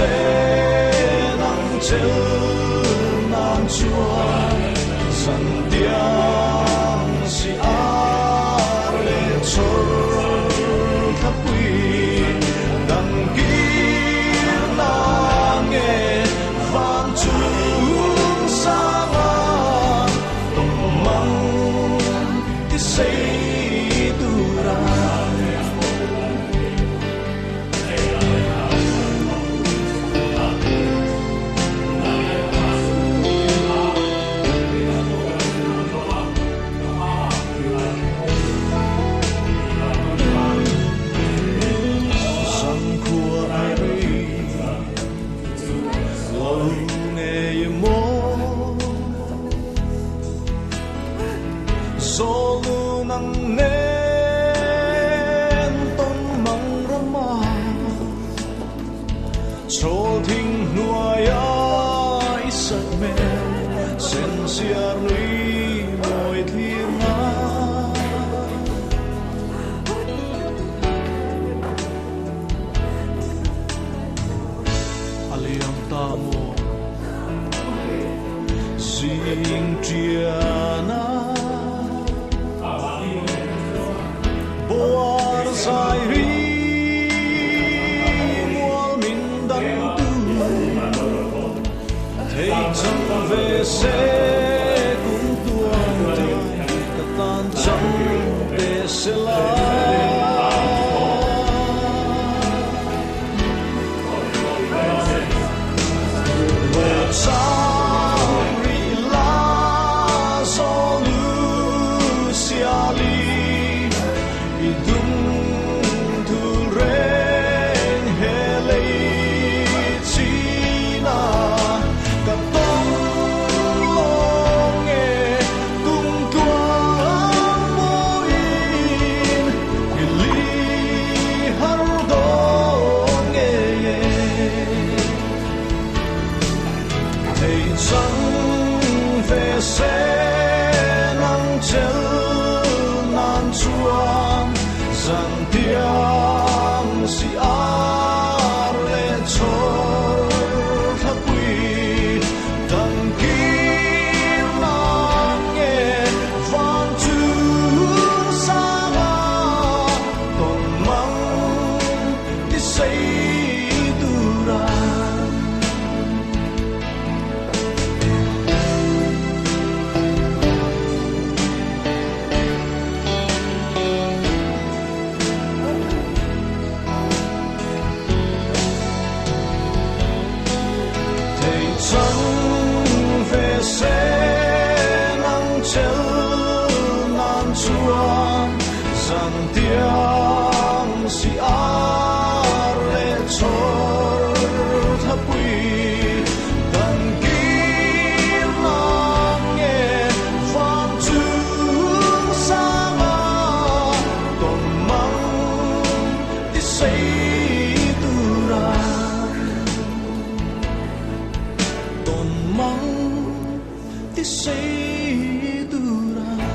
sẽ nắng chiều nan chúa dần tiếng si á lệ trôi khắp quy đằng kia là nghe vang chúng sang tổng mong cái xây tu ra solo nang nen tông măng rama cho thinh nuôi ai sắc mê sen sia nuôi môi thiên nga aliam tamo sing triana sai ri mual min dan tu thấy chẳng về sẽ cũng tuôn tay cả tan chẳng để sẽ rằng tiếng si á lệ trôi khắp quy đằng kia lắng nghe vang chúng sang còn mong đi xây tu ra chẳng về sẽ nắng chiều nan chúa rằng tiếng si á lệ trôi thắp quy đằng kia lắng nghe vang chúng sang còn mong đi xây tu ra mong ti sei dura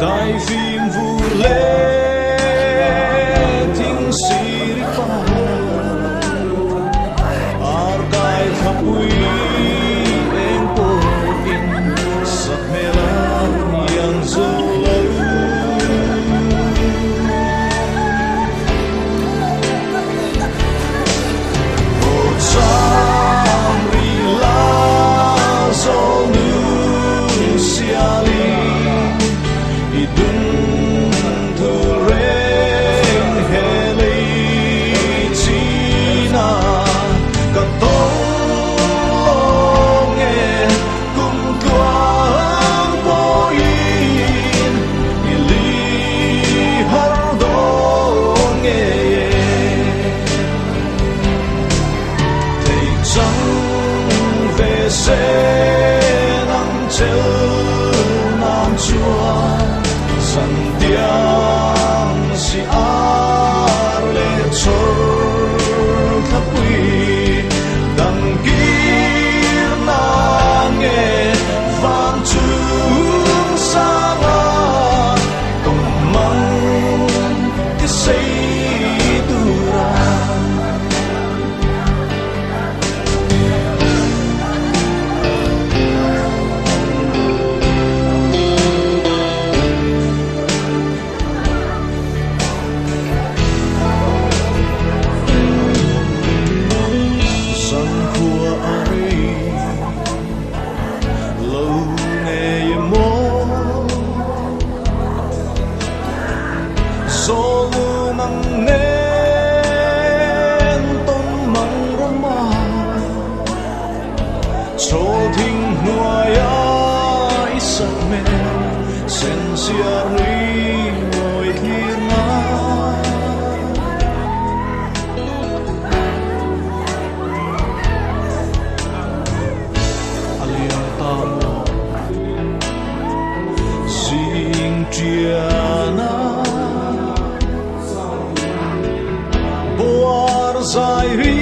Tại phim vu lê thính sĩ pha Arkai thapui em po in sắc mela yang dâu lâu Bộ trang ri la dâu nu xia li idung thu reng heli china ka tong longe kum tuan po in ili har donge thầy trắng về sẽ nắng chiều nam chua san tiang si ar le chor thapui dang gir na nge van chung sanga công mang cái say dura solo mang nên tôn mang rama cho thinh nuôi ai sắc men sen sia ri ngồi thiên aliang tamo sing triana dài ri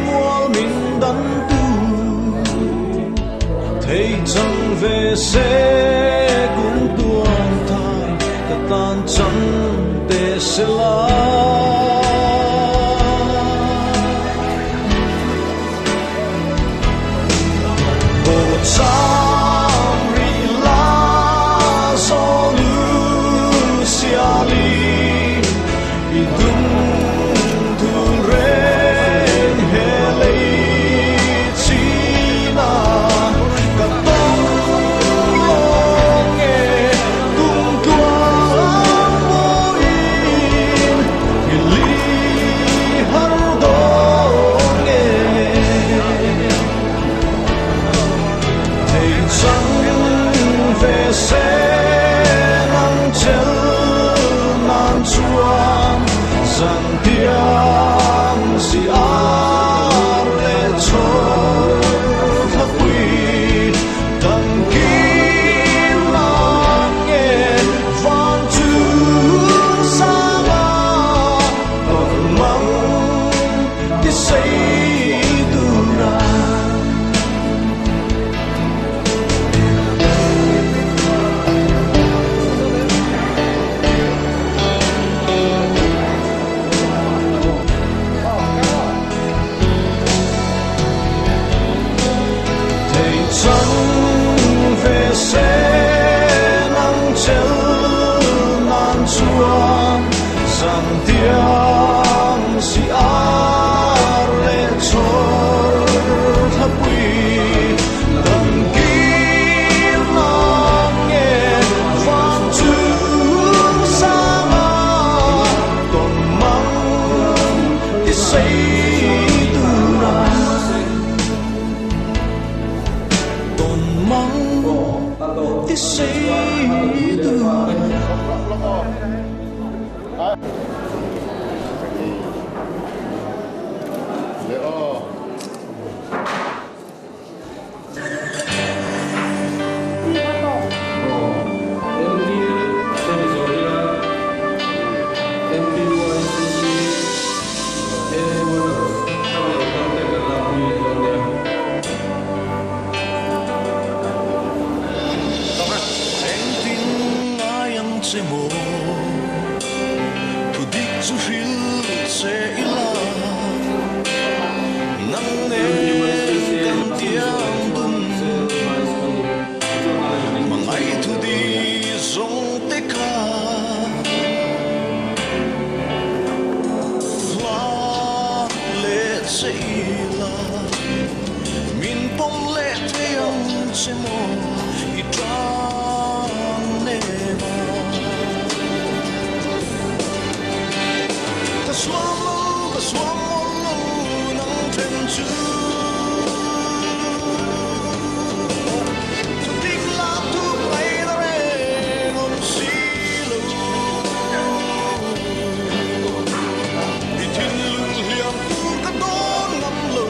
mual min đắn tu thấy chẳng về sẽ cũng tuan thay ta tan chẳng để sẽ la bộ trang ri la so lu xia li idung san tiang si ar le chor thapui dang kim lang nge van chu sanga con mang ti say dura chẳng về sẽ nắng chiều nan chua dang tiang si ar le chor thapui dang kim lang nge van chu sanga con mang ti say mong this say che mo thu dik chu hil che ila nang ne kan tiang bun mangai thu di zong te kha la le che ila min pom le te yang che mo i trang ne ma ta swam lo nang ten chu tu tik la tu pai da re om si lo i tin lu liam tu ka don ngam lo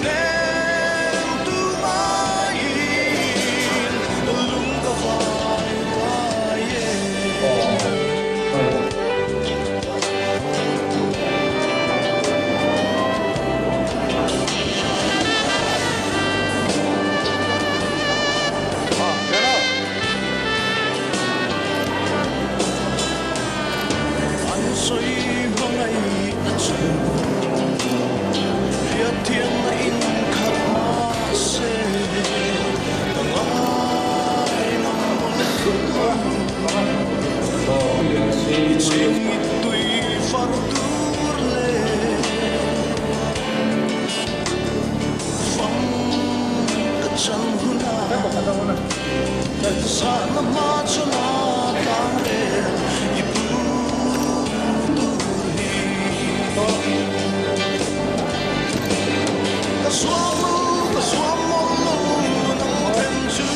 nem tu mai lung ka vai vai anh suy mong ngày chờ phía thiên in khắp ma se từng ai nằm chỉ tùy phát tur le phong cái chân huna sa nama chula kamre ibu ta swam lo nang ten chu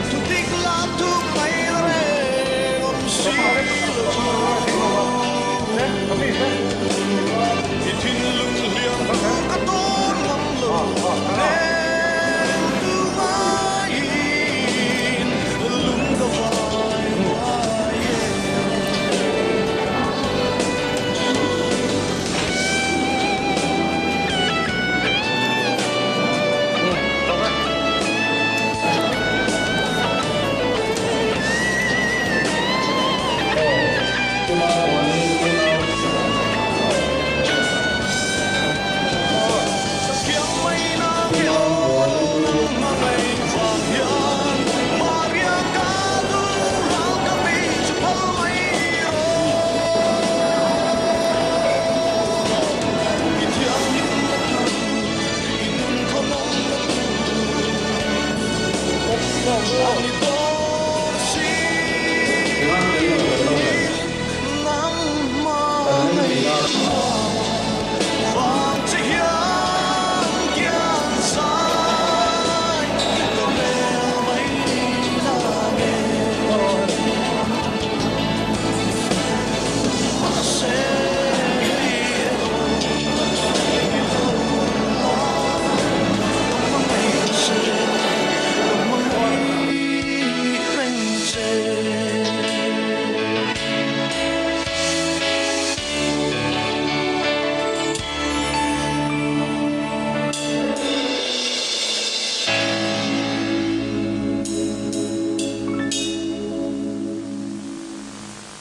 tu tik la tu pai re om si i tin lung liang ka ton ngam lo nem tu mai lung ka vai vai Hãy subscribe